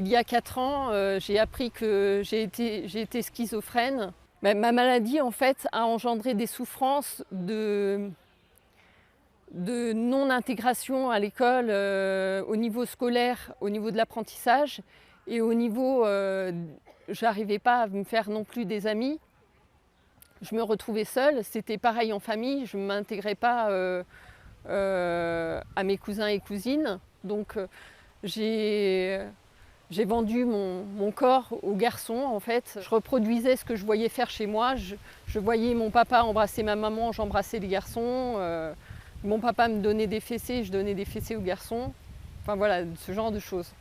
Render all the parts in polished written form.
y a 4 ans, j'ai appris que j'ai été schizophrène. Ma maladie, en fait, a engendré des souffrances de non-intégration à l'école, au niveau scolaire, au niveau de l'apprentissage et au niveau, j'arrivais pas à me faire non plus des amis. Je me retrouvais seule, c'était pareil en famille, je ne m'intégrais pas à mes cousins et cousines. Donc j'ai vendu mon corps aux garçons en fait. Je reproduisais ce que je voyais faire chez moi. Je voyais mon papa embrasser ma maman, j'embrassais les garçons. Mon papa me donnait des fessées, je donnais des fessées aux garçons. Enfin voilà, ce genre de choses.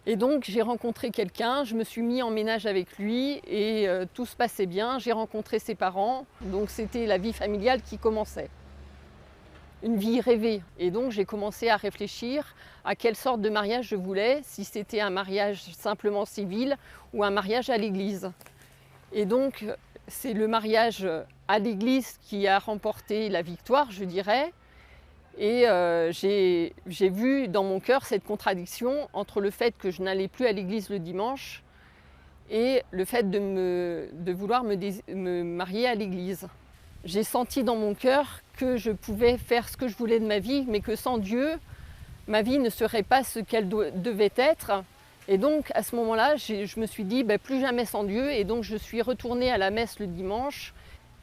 Et donc j'ai rencontré quelqu'un, je me suis mis en ménage avec lui et tout se passait bien. J'ai rencontré ses parents, donc c'était la vie familiale qui commençait. Une vie rêvée. Et donc j'ai commencé à réfléchir à quelle sorte de mariage je voulais, si c'était un mariage simplement civil ou un mariage à l'église. Et donc c'est le mariage à l'église qui a remporté la victoire, je dirais. Et j'ai vu dans mon cœur cette contradiction entre le fait que je n'allais plus à l'église le dimanche et le fait de vouloir me marier à l'église. J'ai senti dans mon cœur que je pouvais faire ce que je voulais de ma vie, mais que sans Dieu, ma vie ne serait pas ce qu'elle devait être. Et donc à ce moment-là, je me suis dit plus jamais sans Dieu. Et donc je suis retournée à la messe le dimanche.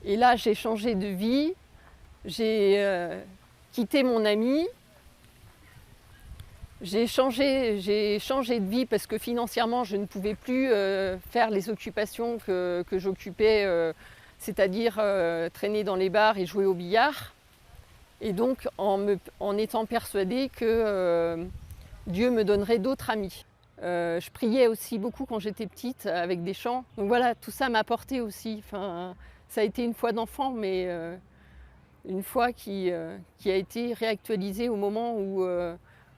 Et là, j'ai changé de vie. J'ai quitté mon ami. J'ai changé de vie parce que financièrement, je ne pouvais plus faire les occupations que j'occupais, c'est-à-dire traîner dans les bars et jouer au billard. Et donc, en étant persuadée que Dieu me donnerait d'autres amis. Je priais aussi beaucoup quand j'étais petite avec des chants. Donc voilà, tout ça m'a apporté aussi. Enfin, ça a été une foi d'enfant, mais une foi qui a été réactualisée au moment où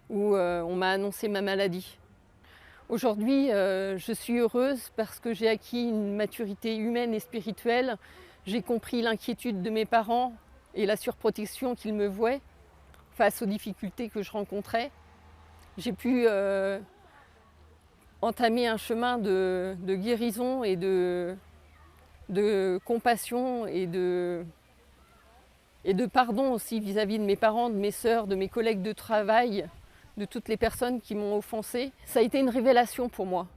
on m'a annoncé ma maladie. Aujourd'hui, je suis heureuse parce que j'ai acquis une maturité humaine et spirituelle. J'ai compris l'inquiétude de mes parents et la surprotection qu'ils me vouaient face aux difficultés que je rencontrais. J'ai pu entamer un chemin de guérison et de compassion et de pardon aussi vis-à-vis de mes parents, de mes sœurs, de mes collègues de travail, de toutes les personnes qui m'ont offensée. Ça a été une révélation pour moi.